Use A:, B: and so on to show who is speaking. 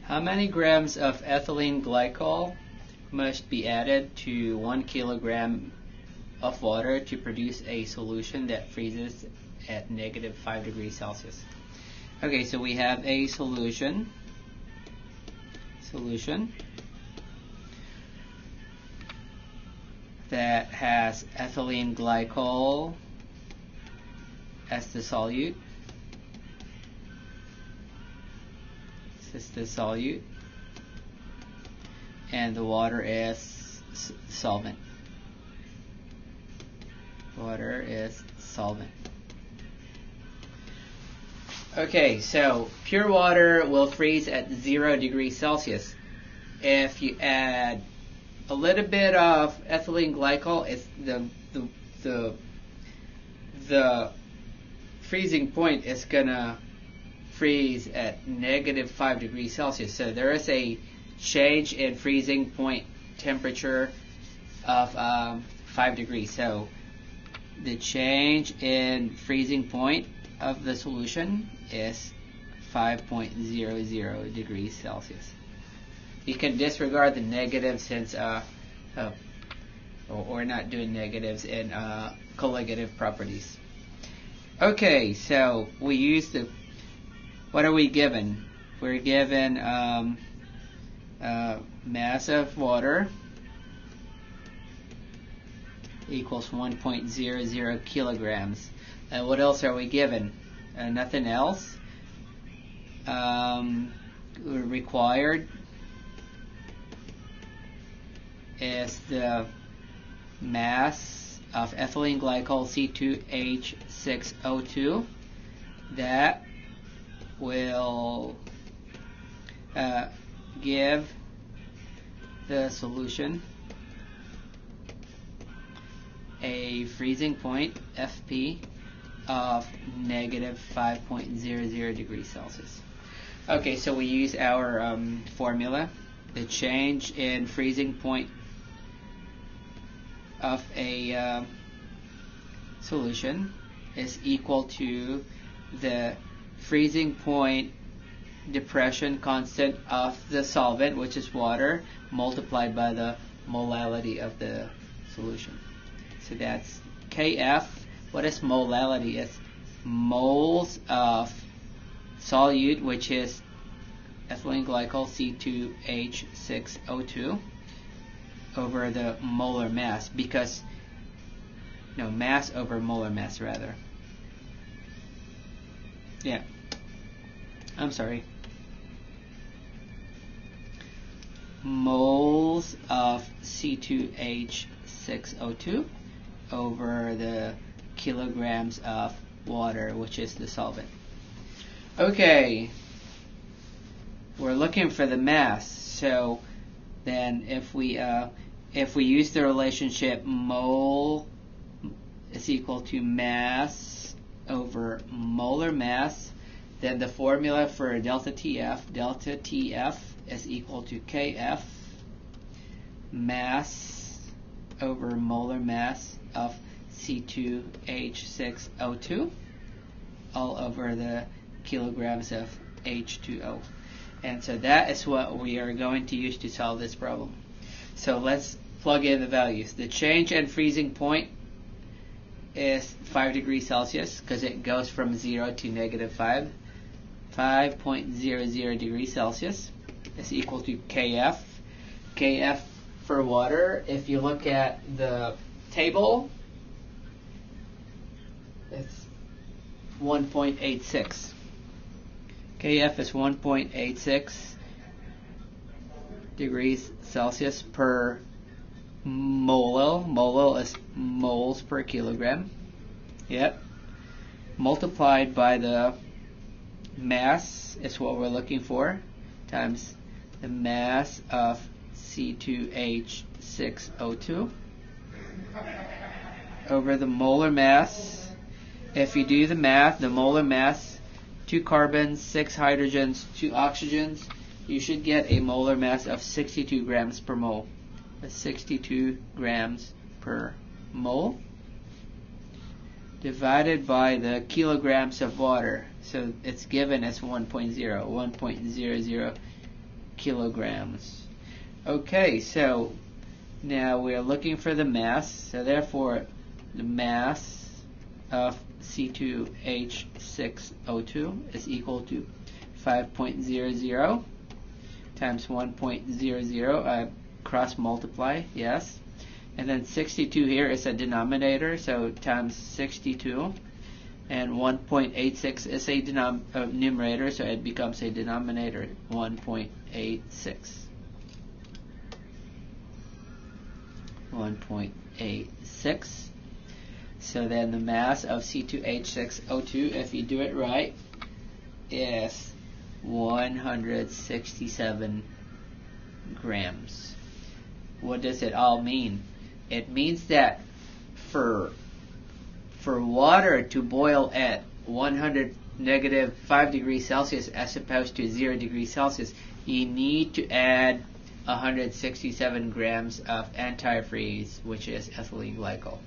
A: How many grams of ethylene glycol must be added to 1 kilogram of water to produce a solution that freezes at negative 5 degrees Celsius? Okay, so we have a solution that has ethylene glycol as the solute. This is the solute, and the water is solvent. Water is solvent. Okay, so pure water will freeze at 0 degrees Celsius. If you add a little bit of ethylene glycol, it's the freezing point is gonna freeze at negative 5 degrees Celsius. So there is a change in freezing point temperature of 5 degrees. So the change in freezing point of the solution is 5.00 degrees Celsius. You can disregard the negatives since we're not doing negatives in colligative properties. Okay, so we use the, what are we given? We're given mass of water equals 1.00 kilograms. And what else are we given? Nothing else. Required is the mass of ethylene glycol C2H6O2 that will give the solution a freezing point FP of negative 5.00 degrees Celsius. Okay, so we use our formula. The change in freezing point of a solution is equal to the freezing point depression constant of the solvent, which is water, multiplied by the molality of the solution. So that's Kf. What is molality? It's moles of solute, which is ethylene glycol C2H6O2, over the molar mass, because mass over molar mass rather. Yeah, I'm sorry. Moles of C2H6O2 over the kilograms of water, which is the solvent. Okay, we're looking for the mass. So then if we use the relationship mole is equal to mass over molar mass, then the formula for delta TF is equal to Kf mass over molar mass of C2H6O2 all over the kilograms of H2O. And so that is what we are going to use to solve this problem. So let's plug in the values. The change in freezing point is 5 degrees Celsius because it goes from 0 to negative 5. 5.00 degrees Celsius is equal to Kf. Kf for water, if you look at the table, it's 1.86. Kf is 1.86 degrees Celsius per mole. Mole is moles per kilogram. Yep. Multiplied by the mass is what we're looking for, times the mass of C2H6O2 over the molar mass. If you do the math, the molar mass, 2 carbons, 6 hydrogens, 2 oxygens, you should get a molar mass of 62 grams per mole. That's 62 grams per mole divided by the kilograms of water. So it's given as 1.0. 1.00 kilograms. Okay, so now we're looking for the mass, so therefore the mass of C2H6O2 is equal to 5.00 times 1.00. I cross multiply, yes. And then 62 here is a denominator, so times 62. And 1.86 is a numerator, so it becomes a denominator, 1.86. 1.86. So then the mass of C2H6O2, if you do it right, is 167 grams. What does it all mean? It means that for water to boil at -5 degrees Celsius as opposed to 0 degrees Celsius, you need to add 167 grams of antifreeze, which is ethylene glycol.